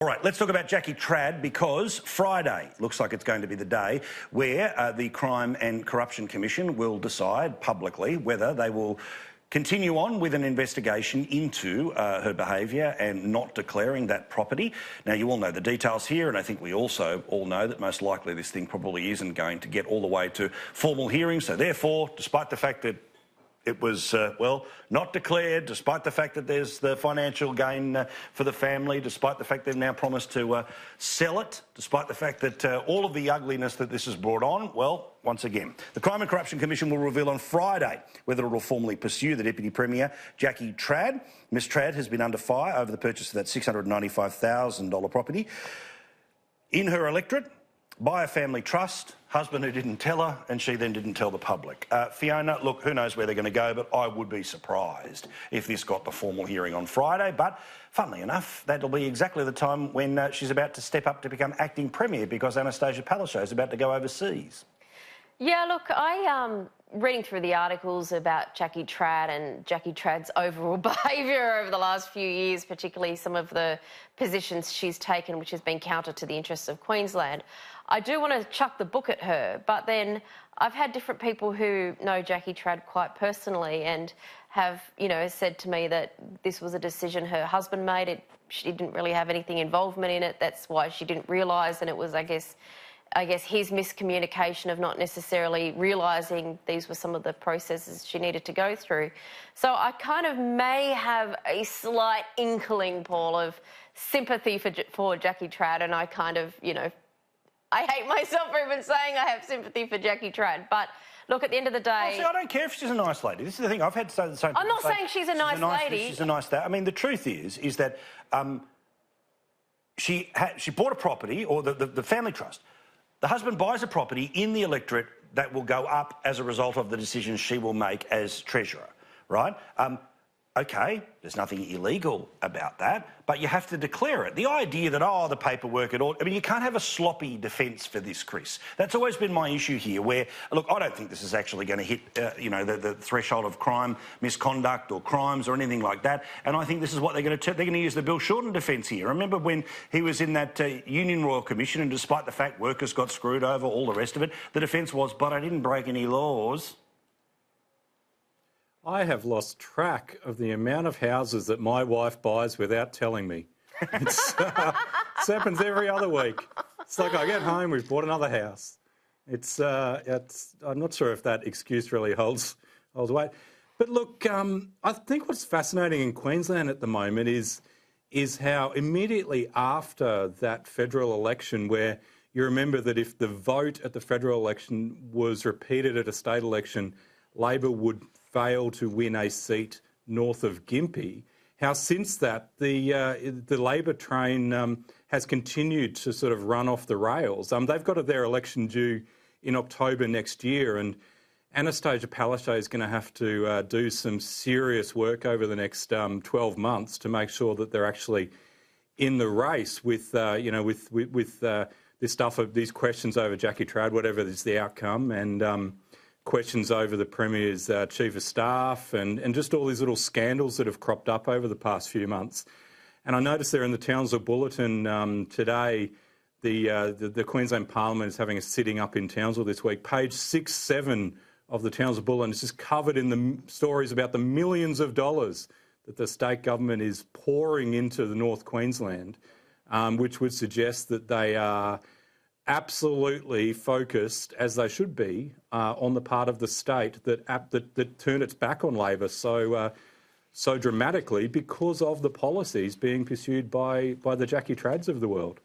All right, let's talk about Jackie Trad, because Friday looks like it's going to be the day where the Crime and Corruption Commission will decide publicly whether they will continue on with an investigation into her behaviour and not declaring that property. Now, you all know the details here, and I think we also all know that most likely this thing probably isn't going to get all the way to formal hearing. So therefore, despite the fact that it was, not declared, despite the fact that there's the financial gain for the family, despite the fact they've now promised to sell it, despite the fact that all of the ugliness that this has brought on, well, once again, the Crime and Corruption Commission will reveal on Friday whether it will formally pursue the Deputy Premier, Jackie Trad. Miss Trad has been under fire over the purchase of that $695,000 property in her electorate by a family trust, husband who didn't tell her, and she then didn't tell the public. Fiona, look, who knows where they're going to go, but I would be surprised if this got the formal hearing on Friday. But funnily enough, that'll be exactly the time when she's about to step up to become acting Premier, because Anastasia Palaszczuk is about to go overseas. Yeah, look, reading through the articles about Jackie Trad and Jackie Trad's overall behaviour over the last few years, particularly some of the positions she's taken, which has been counter to the interests of Queensland, I do want to chuck the book at her. But then I've had different people who know Jackie Trad quite personally and have, said to me that this was a decision her husband made. She didn't really have anything involvement in it. That's why she didn't realise, and it was, I guess his miscommunication of not necessarily realising these were some of the processes she needed to go through. So I kind of may have a slight inkling, Paul, of sympathy for Jackie Trad, and I kind of, I hate myself for even saying I have sympathy for Jackie Trad. But look, at the end of the day... See, I don't care if she's a nice lady. This is the thing. I've had to say the same thing. I'm not saying she's a nice lady. She's a nice lady. I mean, the truth is that she bought a property, or the family trust. The husband buys a property in the electorate that will go up as a result of the decisions she will make as Treasurer, right? OK, there's nothing illegal about that, but you have to declare it. The idea that, the paperwork at all... I mean, you can't have a sloppy defence for this, Chris. That's always been my issue here, where, look, I don't think this is actually going to hit, the threshold of crime, misconduct or crimes or anything like that, and I think this is what they're going to... They're going to use the Bill Shorten defence here. Remember when he was in that Union Royal Commission, and despite the fact workers got screwed over, all the rest of it, the defence was, but I didn't break any laws. I have lost track of the amount of houses that my wife buys without telling me. It happens every other week. It's like I get home, we've bought another house. I'm not sure if that excuse really holds weight. But look, I think what's fascinating in Queensland at the moment is how immediately after that federal election, where you remember that if the vote at the federal election was repeated at a state election, Labor would fail to win a seat north of Gympie, how since that the Labor train has continued to sort of run off the rails. They've got their election due in October next year, and Anastasia Palaszczuk is going to have to do some serious work over the next 12 months to make sure that they're actually in the race with this stuff of these questions over Jackie Trad, whatever is the outcome, and questions over the Premier's Chief of Staff and just all these little scandals that have cropped up over the past few months. And I noticed there in the Townsville Bulletin today, the Queensland Parliament is having a sitting up in Townsville this week. Page 6, 7 of the Townsville Bulletin is just covered in the stories about the millions of dollars that the state government is pouring into the North Queensland, which would suggest that they are absolutely focused, as they should be, on the part of the state that turned its back on Labor so dramatically because of the policies being pursued by the Jackie Trads of the world.